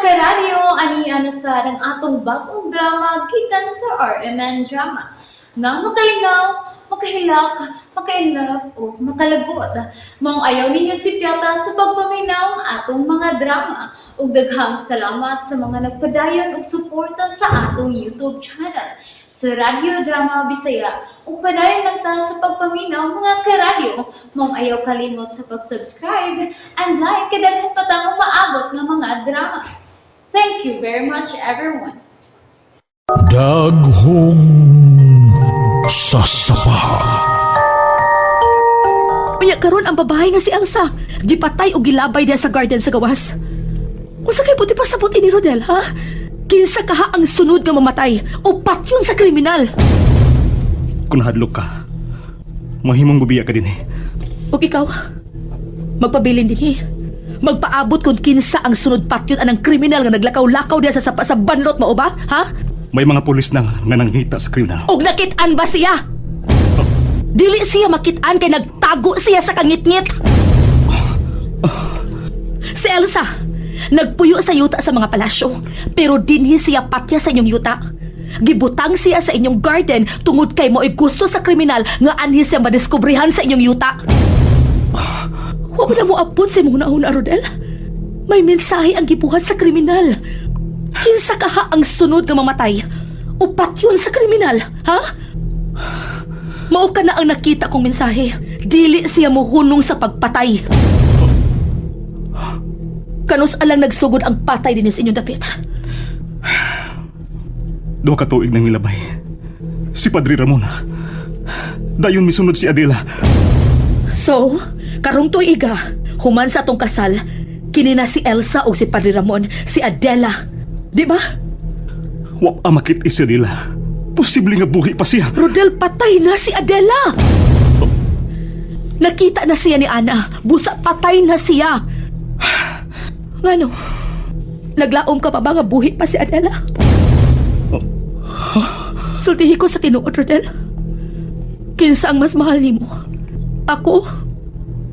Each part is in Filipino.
karadyo, ani sa ng atong bagong drama gikan sa RMN Drama. Nga makalingaw, makahilak, makainlove o makalagot. Maong ayaw ninyo si Piata sa pagpaminaw ng atong mga drama. Ug daghang salamat sa mga nagpadayon ug suporta sa atong YouTube channel sa Radyo Drama Bisaya. Ug padayon lang ta sa pagpaminaw mga karadyo. Maong ayaw kalimot sa pag-subscribe and like kadaghan pa tang maabot ng mga drama. Thank you very much everyone. Daghong sasapaha. Unya karon ang babae nga si Elsa, gipatay o gilabay diya sa garden sa gawas. Unsa kay puti pasabot ini Rodel, ha? Kinsa kaha ang sunod nga mamatay o patyon sa kriminal. Kung hadlok ka, mahimong bubiya ka din eh. O ikaw, magpabilin din eh. Magpaabot kung kinsa ang sunod patyon anang kriminal nga naglakaw-lakaw diya sa banlot mo ba, ha? May mga pulis na nga nanghita sa kriminal. Og nakit-an ba siya? Dili siya makit-an kay nagtago siya sa kangit-ngit. Si Elsa, nagpuyo sa yuta sa mga palasyo, pero dinhi siya patya sa inyong yuta. Gibutang siya sa inyong garden tungod kay mo gusto sa kriminal nga anhi siya madiskubrihan sa inyong yuta. Wa mo na mo abot sa imong nauna, Rodel. May mensahe ang gibuhat sa kriminal. Kinsa kaha ang sunod nga mamatay? Upat yun sa kriminal, ha? Mao ka na ang nakita kong mensahe. Dili siya mohunong sa pagpatay. Kanus alang nagsugod ang patay din sa inyong dapit. Duha ka tuig nang nilabay. Si Padre Ramon. Dayon misunod si Adela. So, karong tuiga, human sa atong kasal, kini na si Elsa o si Padre Ramon, si Adela. Di ba? Wa pa makit si Adela. Posible nga buhi pa siya. Rodel, patay na si Adela! Nakita na siya ni Ana. Busa, patay na siya. Ngano? Naglaom ka pa ba nga buhi pa si Adela? Sultihi ko sa tinuod, Rodel. Kinsa ang mas mahal nimo? Ako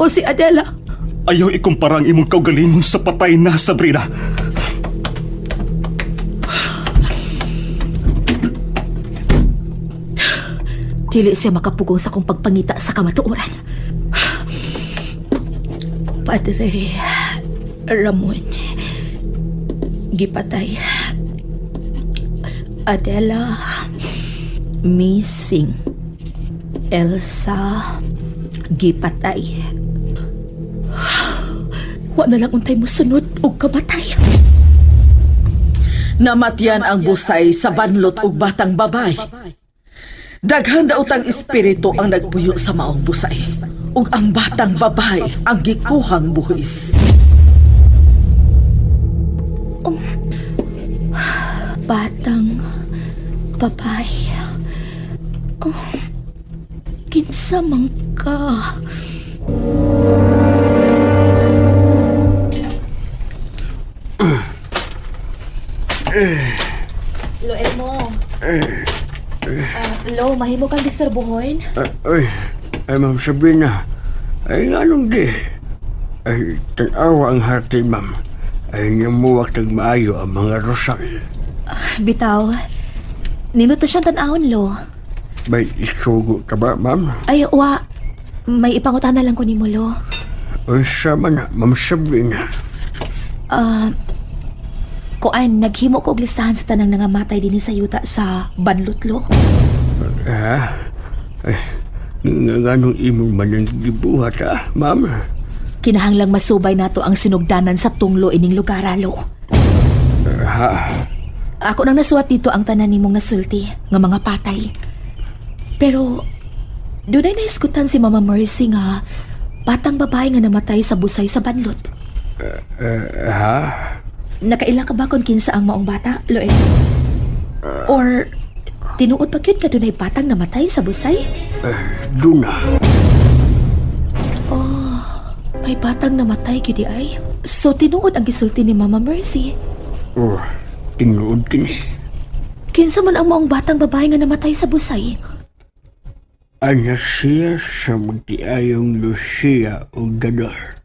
o si Adela? Ayaw ikumpara ang imong kaugalingon sa patay na Sabrina. Dili siya makapugong sa kong pagpangita sa kamatuoran. Padre Ramon, gipatay. Adela, missing. Elsa, gipatay. Wa na lang untay mo sunod o kamatay. Namatyan ang busay sa banlot ug batang babay. Daghan daw tang espiritu ang nagpuyo sa maong busay, ug ang batang babay ang gikuhang buhis. Batang babay. Kinsa man ka? Lo, Elmo. Lo, mahimo kang disturbuhoy? Ay, Ma'am Sabrina. Ay, anong di? Ay, tanawa ang hati, Ma'am. Ay, nyamuwak tag maayo ang mga rosal. Bitaw, ninuto siyang tanawon, Lo. May isugo ka ba, Ma'am? Ay, wa. May ipangutan na lang ko ni mo, Lo. Ay, sama na, Ma'am Sabrina. Kuan, naghimo ko og listahan sa tanang nangamatay din sa yuta sa banlot, Lo. Ay, nganong imong manang gibuhat, Ma'am? Kinahanglang masubay nato ang sinugdanan sa tunglo ining lugar, Lo. Ako nang nasuwat dito ang tanan nimong nasulti nga mga patay. Pero dunay naiskutan si Mama Mercy nga batang babae nga namatay sa busay sa banlot. Nakaila ka ba kung kinsa ang maong bata, Loe? Or tinuod pa kyun ka dunay batang namatay sa busay? Duna. May batang namatay gyud ay. So tinuod ang gisulti ni Mama Mercy. Oh, tinuod kini. Kinsa man ang maong batang babae nga namatay sa busay? Anak siya sa magtiayong Lucia o Gador.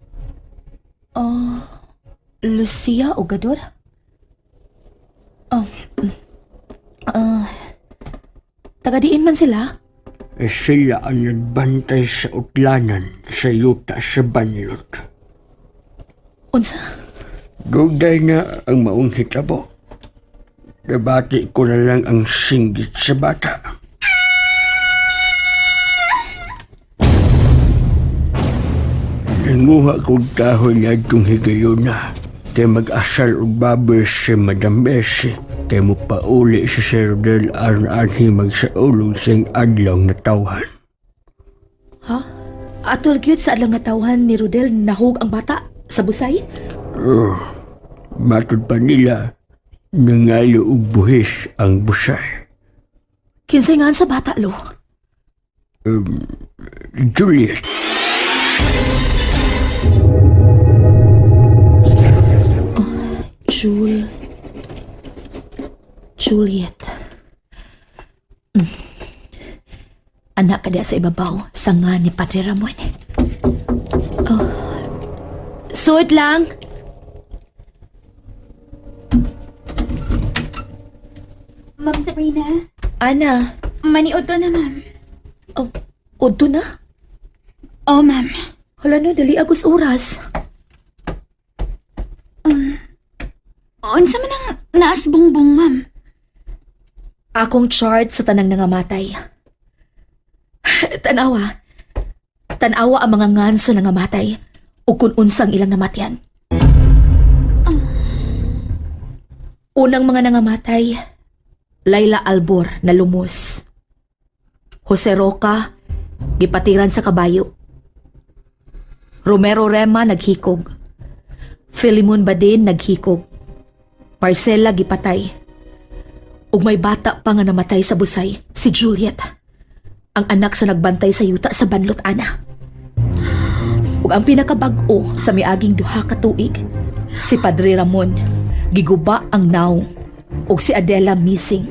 Lucia Ogador? Taga-diin man sila? Sila ang nagbantay sa utlanan sa yuta sa banlot. Unsa? Duday na ang maong hitabo. Nabati ko na lang ang singgit sa bata. Nanguha kong kahoy niya itong higayon na. Kaya mag-asal o baboy si Madam Bessie. Kaya mo pauli si Sir Del Arnanhi magsaulog siyang adlaw na tawhan. Ha? Atol gyud sa adlang natawhan ni Rodel nahug ang bata sa busay? Matod pa nila, nangalo og buhis ang busay. Kinsay nga sa bata, lo? Juliet, Juliet. Anak ka diya sa ibabaw sa nga ni Padre Ramon. Oh. Suot lang. Ma'am Sabrina, Ana. maniod to na, ma'am. Oh, udto na? Oh, ma'am. Hala no, dali agos oras. Unsa man ang naas bongbong, ma'am? Akong chart sa tanang nangamatay. Tanawa. Tanawa ang mga ngansa nangamatay o kung unsang ilang namatyan. Unang mga nangamatay, Laila Albor na lumos. Jose Roca, gipatiran sa kabayo. Romero Rema naghikog. Filimon Badin naghikog. Marcela gipatay. Ug may bata pa nga namatay sa busay, si Juliet. Ang anak sa nagbantay sa yuta sa banlot ana. Ug ang pinakabag-o sa miaging duha ka tuig, si Padre Ramon, giguba ang naong, ug si Adela missing.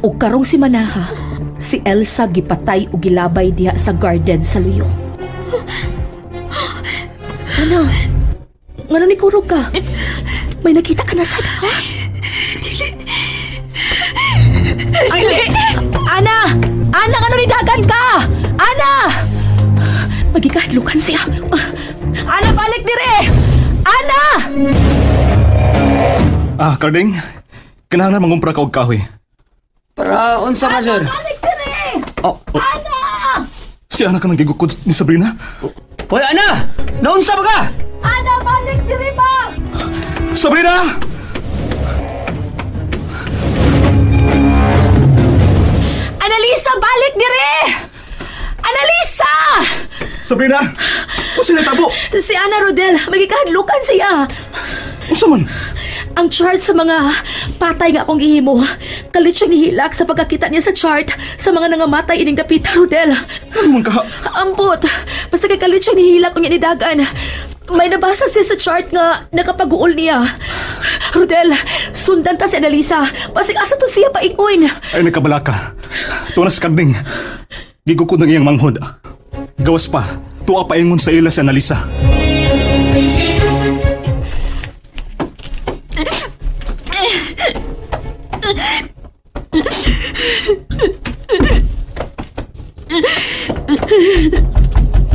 Ug karong si Manaha, si Elsa gipatay ug gilabay diha sa garden sa Luyo. Ano? Ngano ni kurog ka? May nakita ka na sad, ha? Dili. Ana! Ana, ngano ni dagan ka? Ana! Magikahadlukan siya. Ana, balik dire! Ana! Karding, kinahanglan mangumpra ka og kahoy. Para unsa ka, sir? Balik dire! Oh, Ana! Si anak ka nang gigukod ni Sabrina? hoy, ana! Naunsa ba ka? Ana, balik dire ba? Sabrina! Annalisa, balik dire! Annalisa! Sabrina! O sinatabo? Si Ana Rodel, magikahadlukan siya. Usa man? Ang chart sa mga patay nga akong ihimo, kalit siya nihilak sa pagkakita niya sa chart sa mga nangamatay ining dapita, Rodel. Ano man ka? Ambot, basta kay kalit siya nihilak kung inidagan. May nabasa siya sa chart nga nakapag-uol niya. Rodel, sundan ta si Annalisa. Basig asa to siya paingoin. Ay, nagkabalaka. Tunas Karding. Gigukod ng iyang manghod. Gawas pa, tuwa pa ingon sa ila si Annalisa.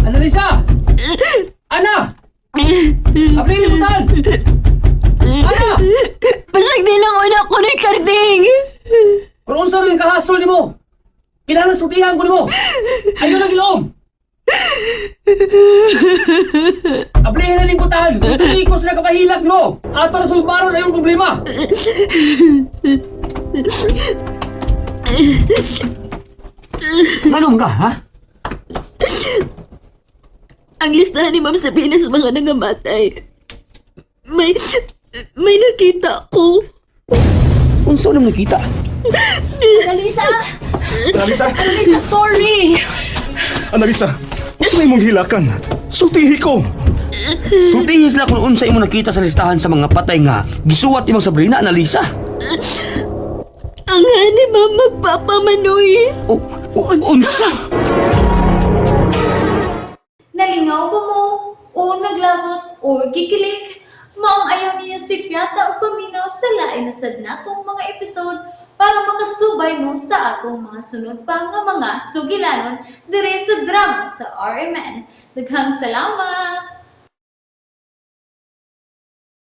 Annalisa! Ana! Abri libutan! Ana! Basag di lang una ko ni Karding. Kung unsa rin kahasol nimo? Kinahanglan sutihan ko nimo. Ayo na gilom. Abri na libutan. Suti ko sila kapahilak mo. At para sulbaron ay problema. Anong ka, ha? Ang listahan ni Ma'am Sabrina sa mga nangamatay. May nakita ko. Unsa nang nakita? Annalisa! Annalisa! Annalisa, sorry! Annalisa! Saan imong hilakan? Sultihi ko! Sultihin sila kung unsa imo nakita sa listahan sa mga patay nga gisuwat imong Sabrina, Annalisa. Ang hani Ma'am magpapamanoy. Unsa? Nalingaw ba mo? O naglagot? O gikilik? Maong ayaw niya si Piata o paminaw sa lain na sad natong mga episode para makasubay mo sa atong mga sunod pa nga mga sugilanon dire sa drama sa RMN. Daghang salamat!